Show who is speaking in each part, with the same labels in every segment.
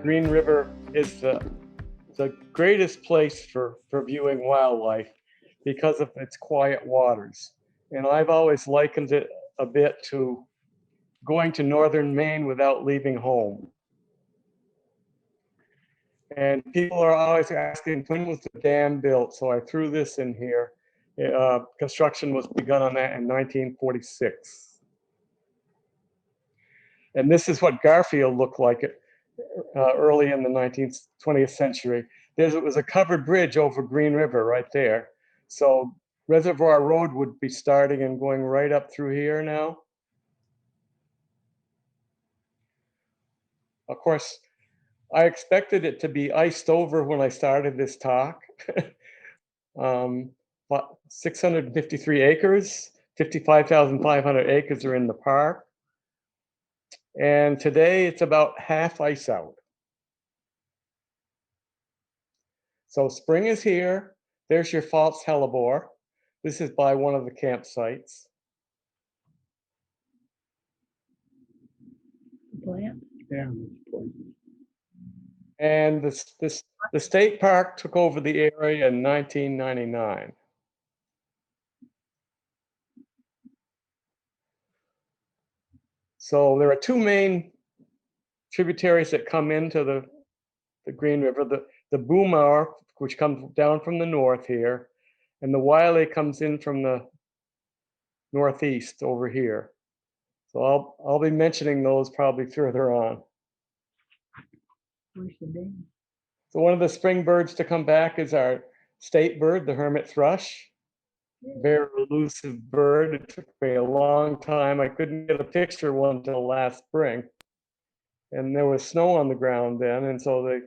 Speaker 1: Green River is the greatest place for viewing wildlife because of its quiet waters. And I've always likened it a bit to going to northern Maine without leaving home. And people are always asking, when was the dam built? So I threw this in here. Construction was begun on that in 1946. And this is what Garfield looked like early in the 20th century. It was a covered bridge over Green River right there. So Reservoir Road would be starting and going right up through here now. Of course, I expected it to be iced over when I started this talk. 653 acres, 55,500 acres are in the park. And today it's about half ice out. So spring is here. There's your false hellebore. This is by one of the campsites.
Speaker 2: Plant?
Speaker 3: Yeah.
Speaker 1: And the state park took over the area in 1999. So there are two main tributaries that come into the Green River. The Boomar, which comes down from the north here, and the Wiley comes in from the northeast over here. So I'll be mentioning those probably further on.
Speaker 2: Where's the dam?
Speaker 1: So one of the spring birds to come back is our state bird, the hermit thrush. Very elusive bird. It took me a long time. I couldn't get a picture of one until last spring. And there was snow on the ground then, and so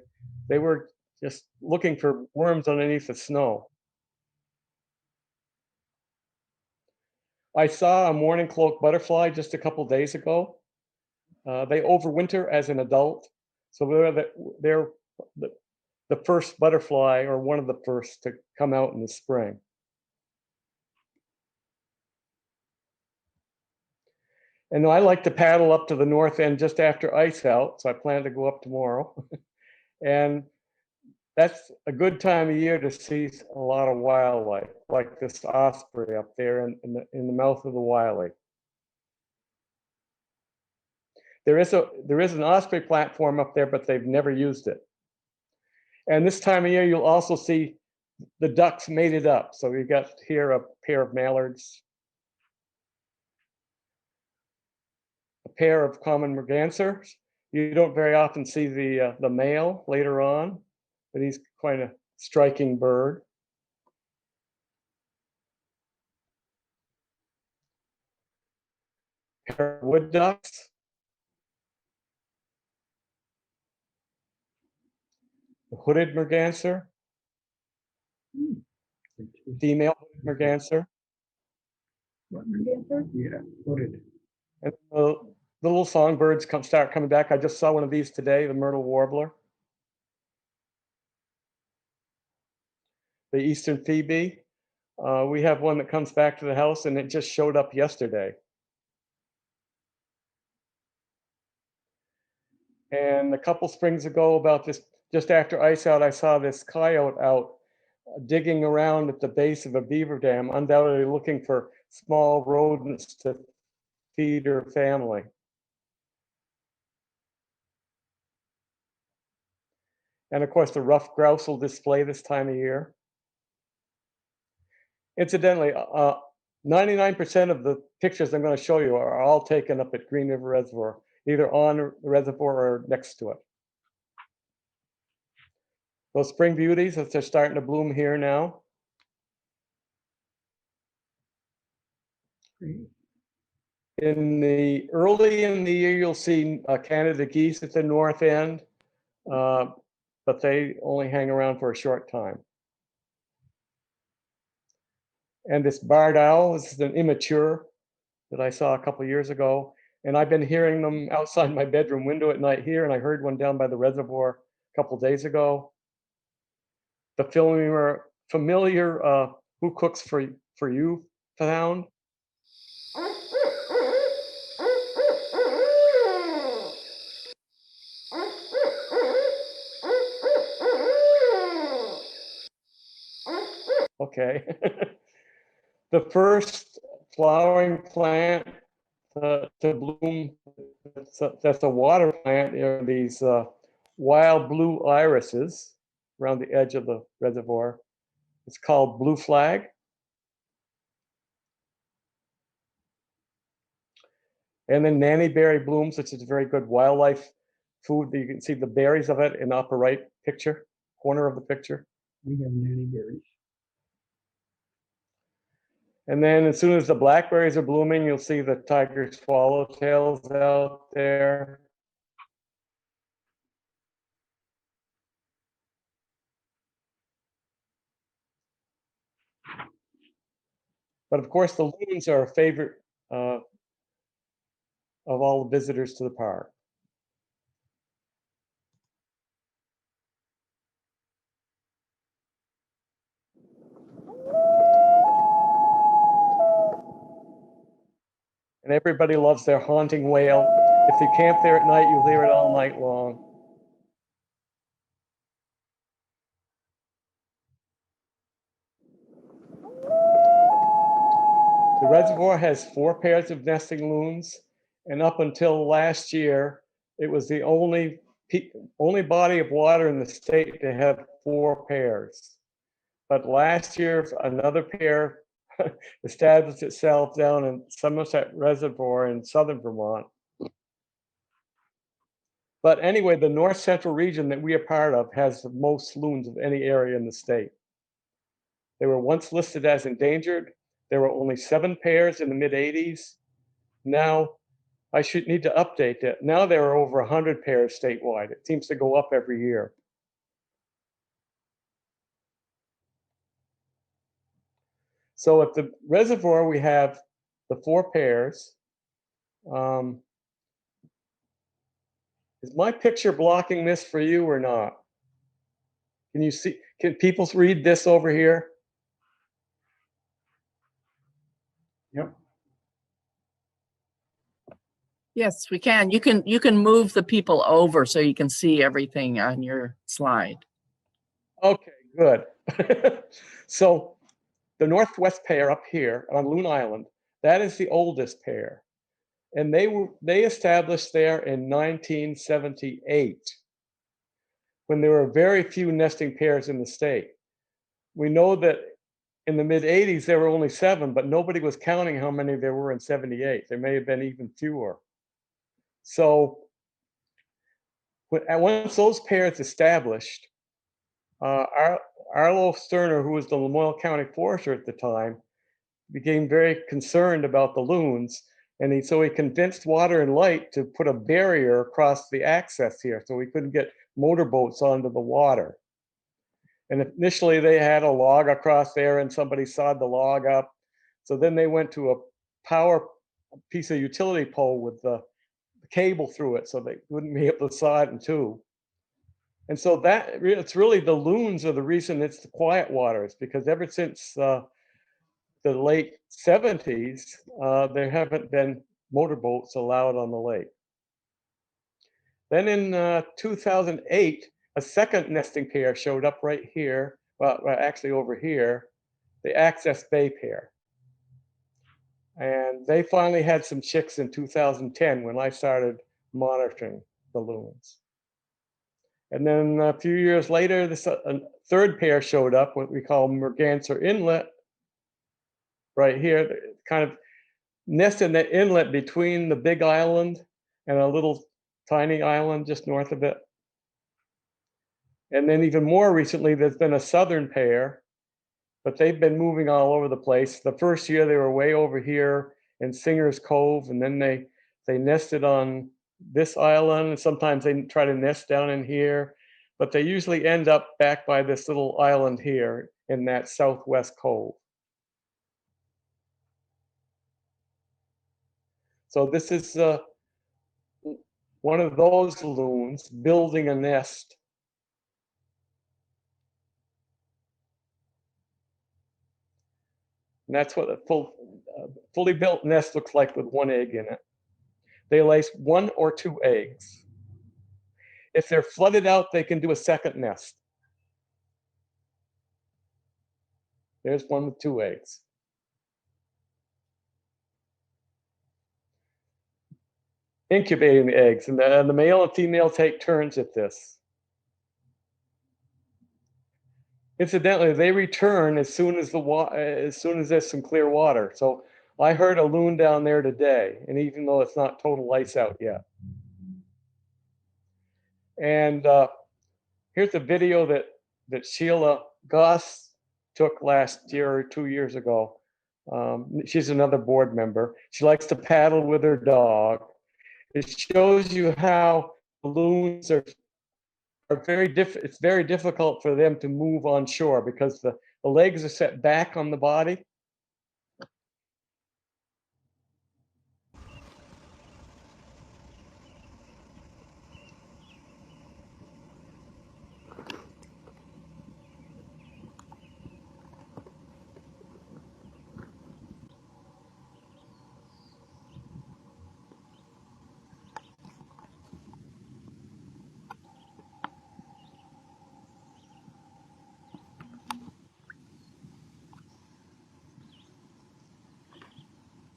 Speaker 1: they were just looking for worms underneath the snow. I saw a morning cloak butterfly just a couple days ago. They overwinter as an adult, so they're the first butterfly, or one of the first, to come out in the spring. And I like to paddle up to the north end just after ice out, so I plan to go up tomorrow. And that's a good time of year to see a lot of wildlife, like this osprey up there in the mouth of the Wiley. There is an osprey platform up there, but they've never used it. And this time of year, you'll also see the ducks mated up. So we've got here a pair of mallards, a pair of common mergansers. You don't very often see the male later on, but he's quite a striking bird. A pair of wood ducks. The hooded merganser. Female hooded merganser.
Speaker 2: What merganser?
Speaker 3: Yeah, hooded.
Speaker 1: And the little songbirds start coming back. I just saw one of these today, the myrtle warbler. The eastern phoebe. We have one that comes back to the house, and it just showed up yesterday. And a couple springs ago, about this, just after ice out, I saw this coyote out digging around at the base of a beaver dam, undoubtedly looking for small rodents to feed her family. And of course, the ruffed grouse will display this time of year. Incidentally, 99% of the pictures I'm going to show you are all taken up at Green River Reservoir, either on the reservoir or next to it. Those spring beauties, they're starting to bloom here now. Early in the year, you'll see Canada geese at the north end, but they only hang around for a short time. And this barred owl, this is an immature that I saw a couple years ago. And I've been hearing them outside my bedroom window at night here, and I heard one down by the reservoir a couple days ago. The familiar Who Cooks for You sound. Okay. The first flowering plant to bloom, that's a water plant, are these wild blue irises around the edge of the reservoir. It's called blue flag. And then nannyberry blooms, which is a very good wildlife food. You can see the berries of it in the upper right picture, corner of the picture.
Speaker 2: We have nanny berries.
Speaker 1: And then as soon as the blackberries are blooming, you'll see the tiger swallowtails out there. But of course, the loons are a favorite of all the visitors to the park. And everybody loves their haunting wail. If you camp there at night, you'll hear it all night long. The reservoir has 4 pairs of nesting loons, and up until last year, it was the only body of water in the state to have 4 pairs. But last year, another pair established itself down in Somerset Reservoir in southern Vermont. But anyway, the north central region that we are part of has the most loons of any area in the state. They were once listed as endangered. There were only 7 pairs in the mid-'80s. Now, I should need to update that. Now there are over 100 pairs statewide. It seems to go up every year. So at the reservoir, we have the 4 pairs. Is my picture blocking this for you or not? Can you see, can people read this over here?
Speaker 2: Yep.
Speaker 3: Yes, we can. You can move the people over so you can see everything on your slide.
Speaker 1: Okay, good. So the northwest pair up here on Loon Island, that is the oldest pair. And they established there in 1978 when there were very few nesting pairs in the state. We know that in the mid-'80s there were only 7, but nobody was counting how many there were in 78. There may have been even fewer. So once those pairs established, Arlo Sterner, who was the Lamoille County forester at the time, became very concerned about the loons, and so he convinced Water and Light to put a barrier across the access here so we couldn't get motorboats onto the water. And initially they had a log across there and somebody sawed the log up. So then they went to a power piece of utility pole with the cable through it so they wouldn't be able to saw it in two. And so it's really the loons are the reason it's the quiet waters, because ever since the late 70s, there haven't been motorboats allowed on the lake. Then in 2008, a second nesting pair showed up right here, well, actually over here, the Access Bay pair. And they finally had some chicks in 2010 when I started monitoring the loons. And then a few years later, a third pair showed up, what we call Merganser Inlet, right here, kind of nest in the inlet between the big island and a little tiny island just north of it. And then even more recently, there's been a southern pair, but they've been moving all over the place. The first year they were way over here in Singer's Cove, and then they nested on this island, and sometimes they try to nest down in here, but they usually end up back by this little island here in that southwest cove. So this is one of those loons building a nest. And that's what a fully built nest looks like with one egg in it. They lay 1 or 2 eggs. If they're flooded out, they can do a second nest. There's one with 2 eggs. Incubating the eggs, and the male and female take turns at this. Incidentally, they return as soon as there's some clear water. So I heard a loon down there today, and even though it's not total lights out yet. And here's a video that Sheila Goss took last year or 2 years ago. She's another board member. She likes to paddle with her dog. It shows you how loons are it's very difficult for them to move on shore because the legs are set back on the body.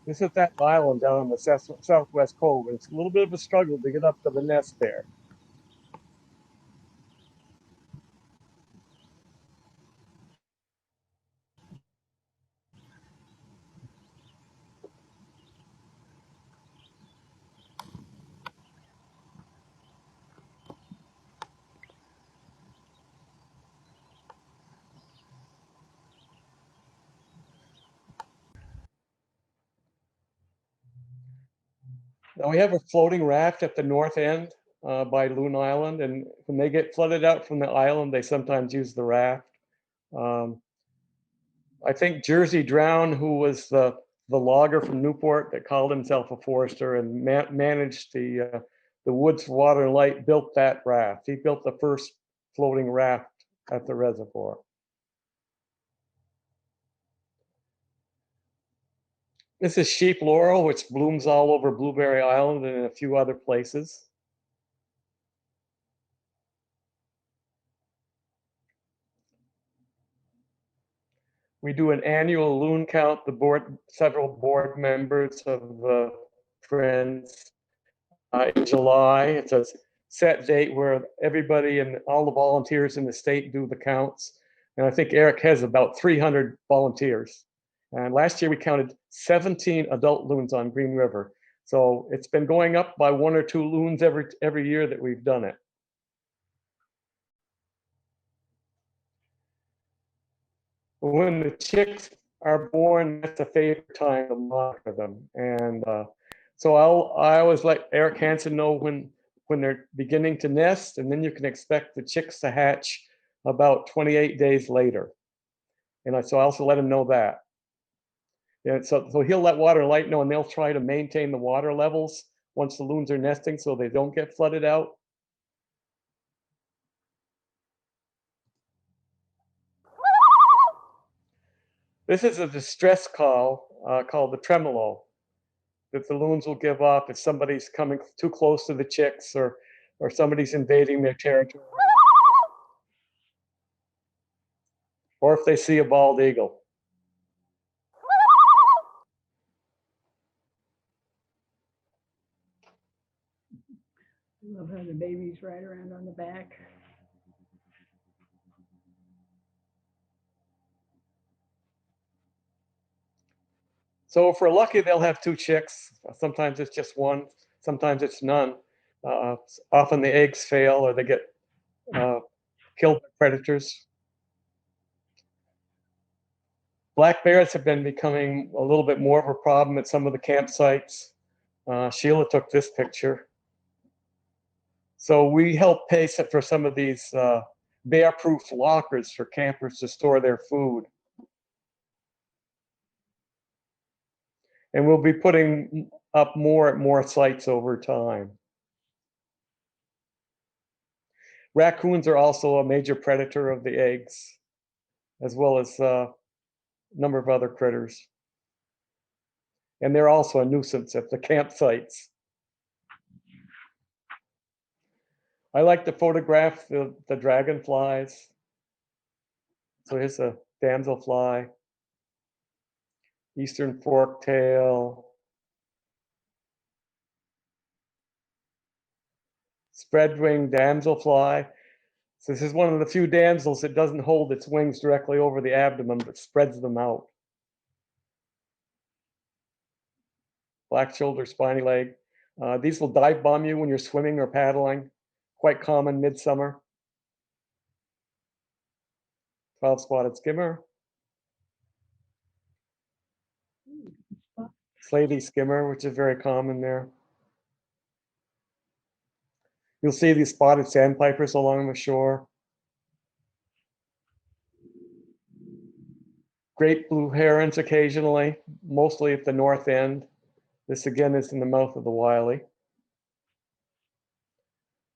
Speaker 1: This is that island down on the southwest cove. It's a little bit of a struggle to get up to the nest there. Now we have a floating raft at the north end by Loon Island, and when they get flooded out from the island, they sometimes use the raft. I think Jersey Drown, who was the logger from Newport that called himself a forester and managed the Woods for Water and Light, built that raft. He built the first floating raft at the reservoir. This is sheep laurel, which blooms all over Blueberry Island and in a few other places. We do an annual loon count. Several board members of the Friends in July. It's a set date where everybody and all the volunteers in the state do the counts. And I think Eric has about 300 volunteers. And last year we counted 17 adult loons on Green River. So it's been going up by 1 or 2 loons every year that we've done it. When the chicks are born, that's a favorite time to monitor them. And so I always let Eric Hansen know when they're beginning to nest, and then you can expect the chicks to hatch about 28 days later. And so I also let him know that. Yeah, so he'll let Water and Light know, and they'll try to maintain the water levels once the loons are nesting so they don't get flooded out. This is a distress call called the tremolo that the loons will give off if somebody's coming too close to the chicks or somebody's invading their territory, or if they see a bald eagle.
Speaker 2: I love how the babies ride around on the back.
Speaker 1: So if we're lucky, they'll have 2 chicks. Sometimes it's just 1, sometimes it's none. Often the eggs fail or they get killed by predators. Black bears have been becoming a little bit more of a problem at some of the campsites. Sheila took this picture. So we help pay for some of these bear-proof lockers for campers to store their food. And we'll be putting up more at more sites over time. Raccoons are also a major predator of the eggs, as well as a number of other critters. And they're also a nuisance at the campsites. I like to photograph the dragonflies. So here's a damselfly, eastern forktail, spread-winged damselfly. So this is one of the few damsels that doesn't hold its wings directly over the abdomen, but spreads them out. Black shoulder, spiny leg. These will dive bomb you when you're swimming or paddling. Quite common midsummer. 12-spotted skimmer. Slaty skimmer, which is very common there. You'll see these spotted sandpipers along the shore. Great blue herons occasionally, mostly at the north end. This again is in the mouth of the Wiley.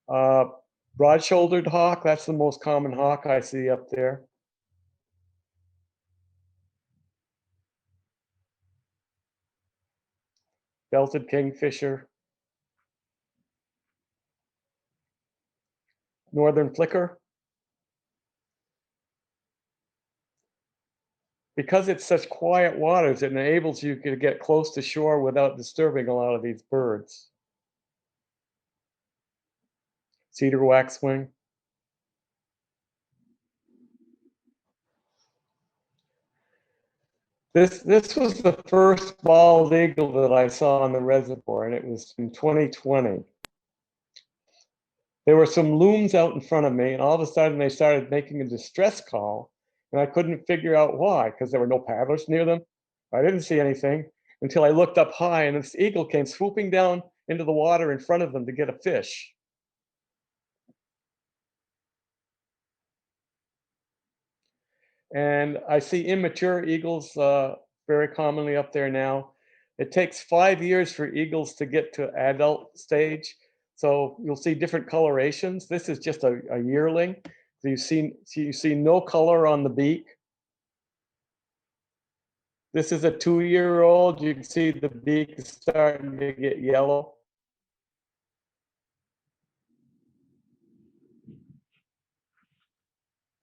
Speaker 1: Broad-shouldered hawk, that's the most common hawk I see up there. Belted kingfisher. Northern flicker. Because it's such quiet waters, it enables you to get close to shore without disturbing a lot of these birds. Cedar waxwing. This was the first bald eagle that I saw on the reservoir, and it was in 2020. There were some loons out in front of me, and all of a sudden they started making a distress call, and I couldn't figure out why, because there were no paddlers near them. I didn't see anything until I looked up high, and this eagle came swooping down into the water in front of them to get a fish. And I see immature eagles very commonly up there now. It takes 5 years for eagles to get to adult stage. So you'll see different colorations. This is just a yearling. So you see no color on the beak. This is a 2-year-old. You can see the beak is starting to get yellow.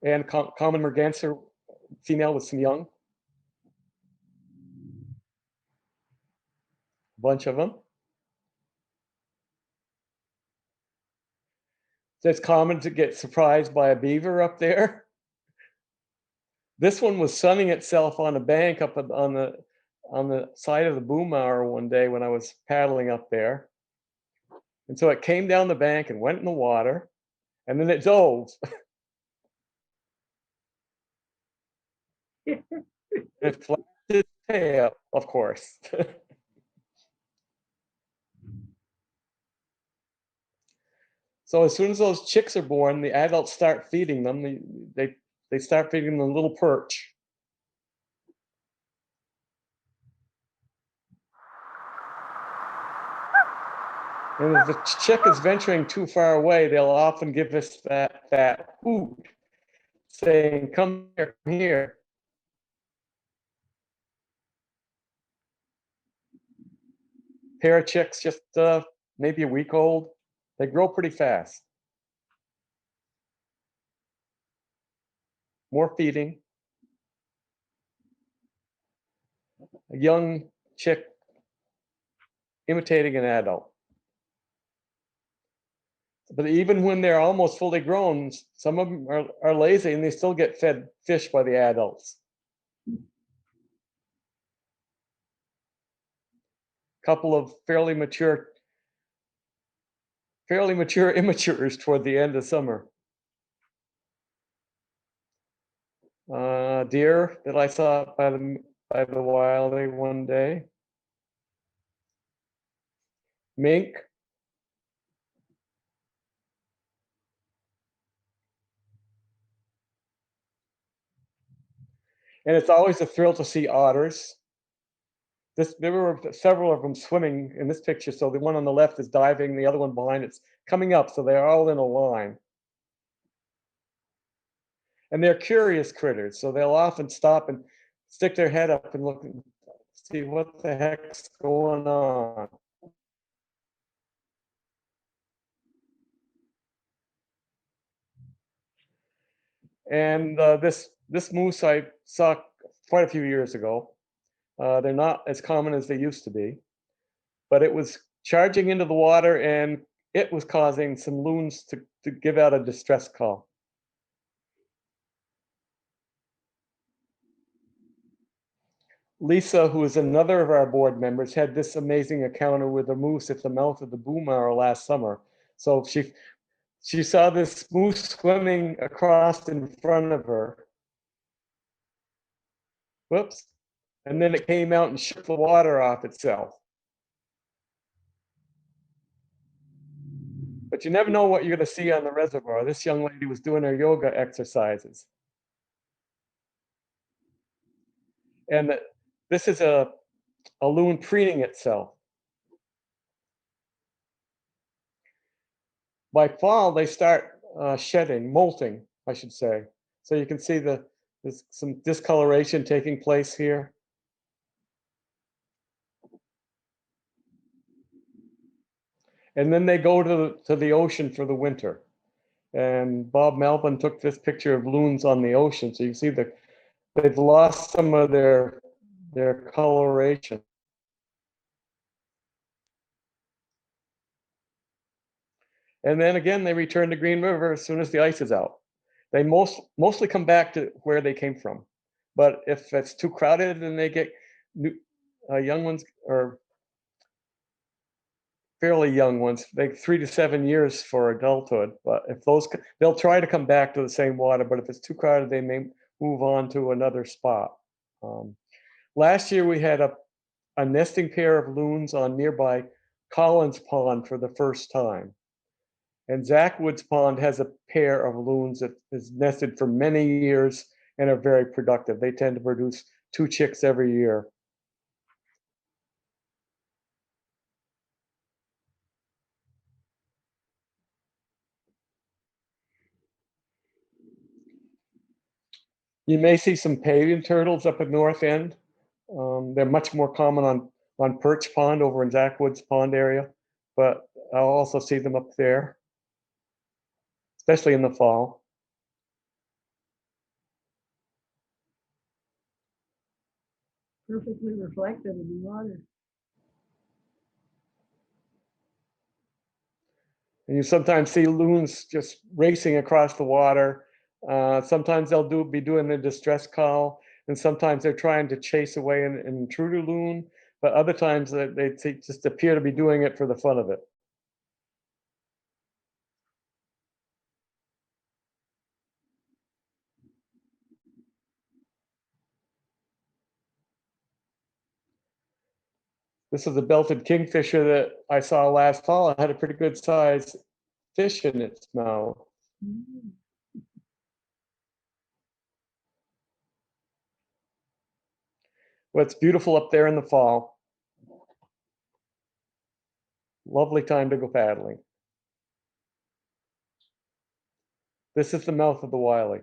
Speaker 1: And common merganser female with some young. Bunch of them. So it's common to get surprised by a beaver up there. This one was sunning itself on a bank up on the side of the Boomhour one day when I was paddling up there. And so it came down the bank and went in the water, and then it dove. It flapped its tail, of course. So as soon as those chicks are born, the adults start feeding them. They start feeding them a little perch. And if the chick is venturing too far away, they'll often give us that hoot, saying, "Come here, come here." Pair of chicks, just maybe a week old. They grow pretty fast. More feeding. A young chick imitating an adult. But even when they're almost fully grown, some of them are lazy and they still get fed fish by the adults. Couple of fairly mature immatures toward the end of summer. Deer that I saw by the Wiley one day. Mink. And it's always a thrill to see otters. There were several of them swimming in this picture. So the one on the left is diving, the other one behind it's coming up. So they're all in a line. And they're curious critters. So they'll often stop and stick their head up and look and see what the heck's going on. And this this moose I saw quite a few years ago. They're not as common as they used to be, but it was charging into the water and it was causing some loons to give out a distress call. Lisa, who is another of our board members, had this amazing encounter with a moose at the mouth of the Boom Hour last summer. So she saw this moose swimming across in front of her. Whoops. And then it came out and shook the water off itself. But you never know what you're going to see on the reservoir. This young lady was doing her yoga exercises. And this is a loon preening itself. By fall, they start shedding, molting, I should say. So you can see there's some discoloration taking place here. And then they go to the ocean for the winter. And Bob Melvin took this picture of loons on the ocean. So you can see they've lost some of their coloration. And then again, they return to Green River as soon as the ice is out. They mostly come back to where they came from. But if it's too crowded, then they get young ones, or fairly young ones, like 3 to 7 years for adulthood. But if they'll try to come back to the same water, but if it's too crowded, they may move on to another spot. Last year, we had a nesting pair of loons on nearby Collins Pond for the first time. And Zach Woods Pond has a pair of loons that is nested for many years and are very productive. They tend to produce 2 chicks every year. You may see some paving turtles up at North End. They're much more common on Perch Pond over in Zach Woods Pond area, but I'll also see them up there, especially in the fall.
Speaker 2: Perfectly reflective in the water.
Speaker 1: And you sometimes see loons just racing across the water. Sometimes they'll be doing a distress call, and sometimes they're trying to chase away an intruder loon, but other times they just appear to be doing it for the fun of it. This is a belted kingfisher that I saw last fall. It had a pretty good size fish in its mouth.
Speaker 2: Mm.
Speaker 1: Well, it's beautiful up there in the fall. Lovely time to go paddling. This is the mouth of the Wiley.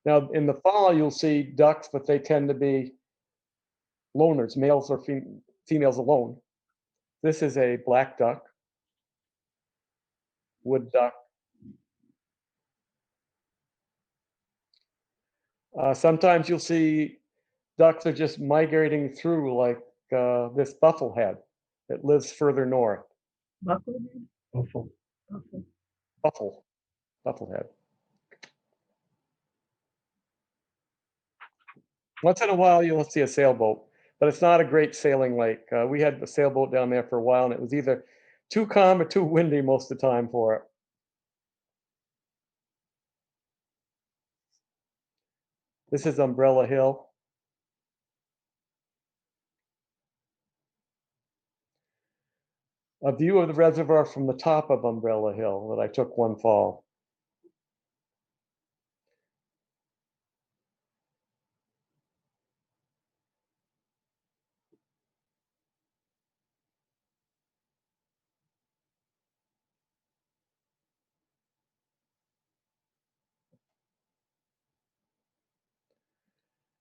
Speaker 1: Now, in the fall, you'll see ducks, but they tend to be loners, males or females alone. This is a black duck, wood duck. Sometimes you'll see ducks are just migrating through, like this bufflehead that lives further north.
Speaker 2: Bufflehead?
Speaker 4: Buffalo.
Speaker 2: Buffle.
Speaker 1: Bufflehead. Once in a while, you'll see a sailboat, but it's not a great sailing lake. We had a sailboat down there for a while, and it was either too calm or too windy most of the time for it. This is Umbrella Hill. A view of the reservoir from the top of Umbrella Hill that I took one fall.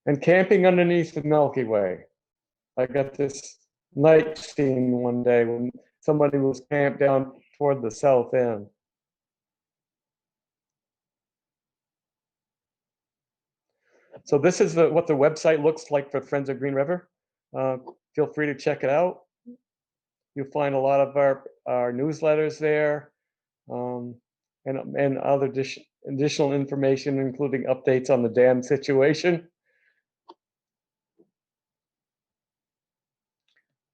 Speaker 1: And camping underneath the Milky Way. I got this night scene one day when somebody was camped down toward the south end. So this is what the website looks like for Friends of Green River. Feel free to check it out. You'll find a lot of our newsletters there, and other additional information, including updates on the dam situation.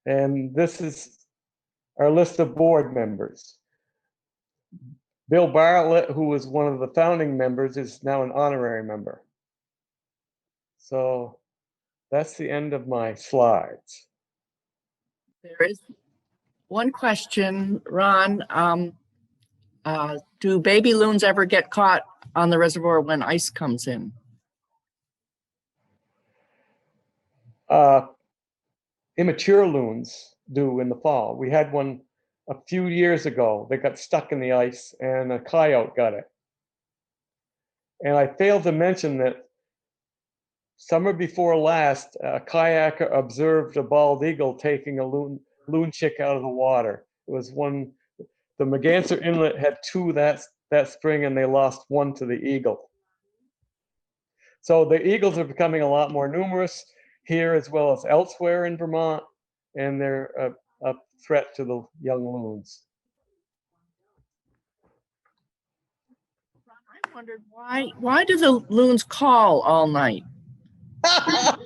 Speaker 1: And this is our list of board members. Bill Bartlett, who was one of the founding members, is now an honorary member. So that's the end of my slides.
Speaker 3: There is one question, Ron. Do baby loons ever get caught on the reservoir when ice comes in?
Speaker 1: Immature loons do in the fall. We had one a few years ago that got stuck in the ice and a coyote got it. And I failed to mention that summer before last, a kayaker observed a bald eagle taking a loon chick out of the water. It was one, the Merganser Inlet had two that spring, and they lost one to the eagle. So the eagles are becoming a lot more numerous here as well as elsewhere in Vermont, and they're a threat to the young loons.
Speaker 3: I wondered why do the loons call all night?
Speaker 1: I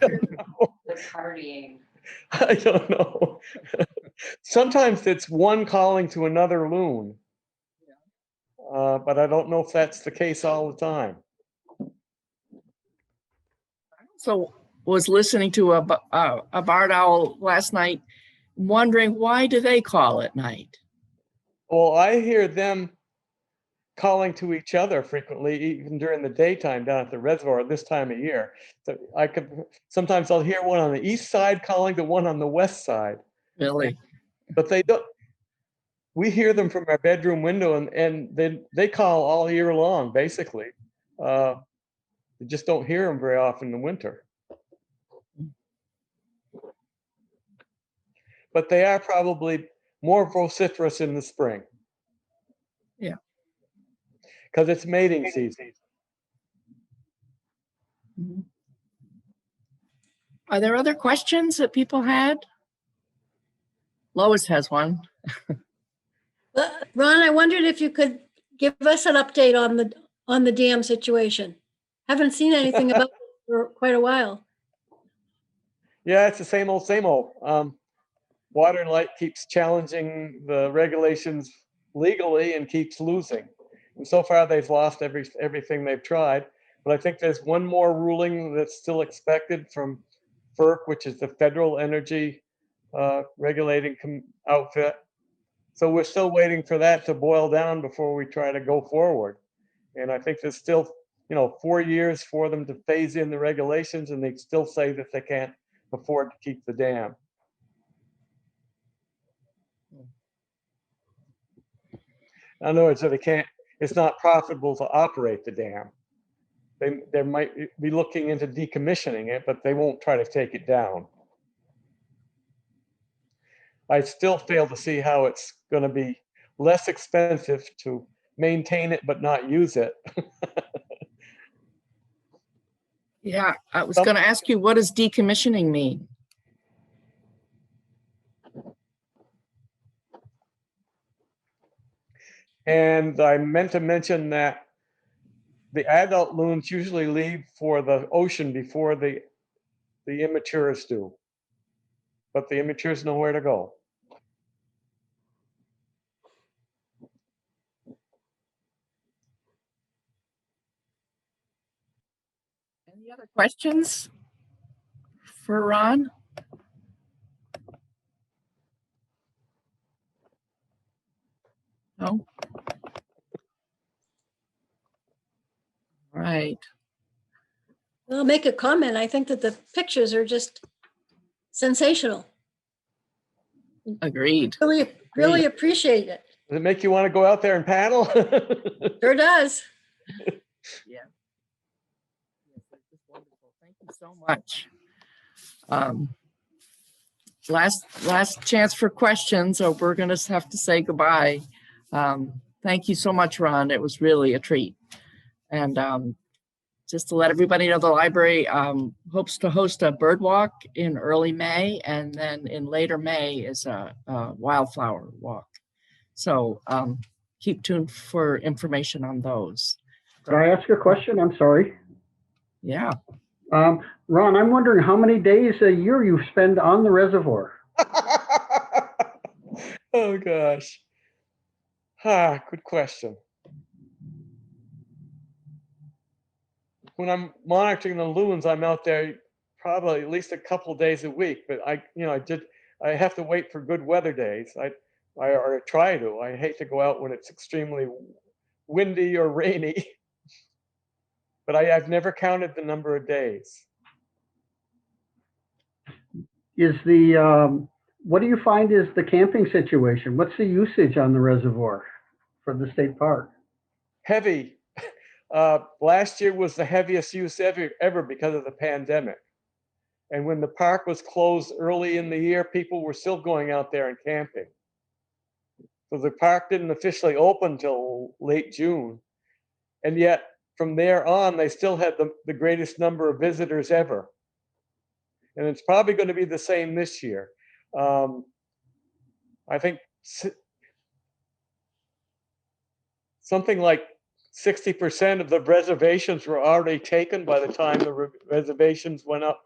Speaker 1: don't know.
Speaker 4: They're partying.
Speaker 1: I don't know. Sometimes it's one calling to another loon, but I don't know if that's the case all the time.
Speaker 3: So was listening to a barred owl last night, wondering why do they call at night?
Speaker 1: Well, I hear them calling to each other frequently, even during the daytime down at the reservoir this time of year. So sometimes I'll hear one on the east side calling to one on the west side.
Speaker 3: Really?
Speaker 1: But they don't. We hear them from our bedroom window, and they call all year long, basically. You just don't hear them very often in the winter. But they are probably more vociferous in the spring.
Speaker 3: Yeah.
Speaker 1: Because it's mating season.
Speaker 3: Mm-hmm. Are there other questions that people had? Lois has one.
Speaker 5: Ron, I wondered if you could give us an update on the dam situation. Haven't seen anything about it for quite a while.
Speaker 1: Yeah, it's the same old, same old. Water and Light keeps challenging the regulations legally and keeps losing. And so far, they've lost everything they've tried. But I think there's one more ruling that's still expected from FERC, which is the Federal Energy Regulating Outfit. So we're still waiting for that to boil down before we try to go forward. And I think there's still, 4 years for them to phase in the regulations, and they still say that they can't afford to keep the dam. In other words, it's not profitable to operate the dam. They might be looking into decommissioning it, but they won't try to take it down. I still fail to see how it's going to be less expensive to maintain it but not use it.
Speaker 3: Yeah, I was going to ask you, what does decommissioning mean?
Speaker 1: And I meant to mention that the adult loons usually leave for the ocean before the immatures do. But the immatures know where to go.
Speaker 3: Any other questions for Ron? No? Right.
Speaker 5: I'll make a comment. I think that the pictures are just sensational.
Speaker 3: Agreed.
Speaker 5: Really appreciate it.
Speaker 1: Does it make you want to go out there and paddle?
Speaker 5: Sure does.
Speaker 3: Yeah. Yes, that's just wonderful. Thank you so much. Last chance for questions, or we're going to have to say goodbye. Thank you so much, Ron. It was really a treat. And just to let everybody know, the library hopes to host a bird walk in early May, and then in later May is a wildflower walk. So keep tuned for information on those.
Speaker 4: Could I ask a question? I'm sorry.
Speaker 3: Yeah.
Speaker 4: Ron, I'm wondering how many days a year you spend on the reservoir?
Speaker 1: Oh, gosh. Good question. When I'm monitoring the loons, I'm out there probably at least a couple days a week, but I have to wait for good weather days. I try to. I hate to go out when it's extremely windy or rainy, but I've never counted the number of days.
Speaker 4: What do you find is the camping situation? What's the usage on the reservoir for the state park?
Speaker 1: Heavy. Last year was the heaviest use ever because of the pandemic. And when the park was closed early in the year, people were still going out there and camping. So the park didn't officially open till late June. And yet from there on, they still had the greatest number of visitors ever. And it's probably going to be the same this year. I think something like 60% of the reservations were already taken by the time the reservations went up,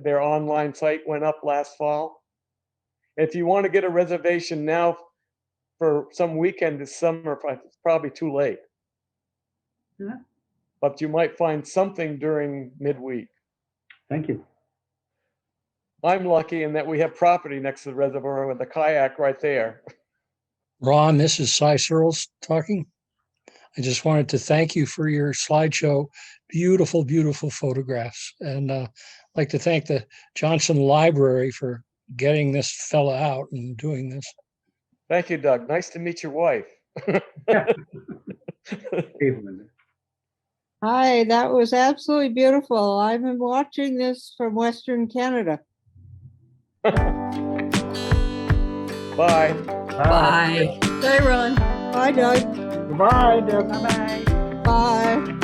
Speaker 1: their online site went up last fall. If you want to get a reservation now for some weekend this summer, it's probably too late.
Speaker 4: Yeah.
Speaker 1: But you might find something during midweek.
Speaker 4: Thank you.
Speaker 1: I'm lucky in that we have property next to the reservoir with a kayak right there.
Speaker 6: Ron, this is Cy Searles talking. I just wanted to thank you for your slideshow. Beautiful, beautiful photographs. And I'd like to thank the Johnson Library for getting this fella out and doing this.
Speaker 1: Thank you, Doug. Nice to meet your wife.
Speaker 7: Hi, that was absolutely beautiful. I've been watching this from Western Canada.
Speaker 1: Bye.
Speaker 5: Bye, Ron.
Speaker 7: Bye, Doug.
Speaker 4: Goodbye, Deb.
Speaker 2: Bye-bye.
Speaker 7: Bye.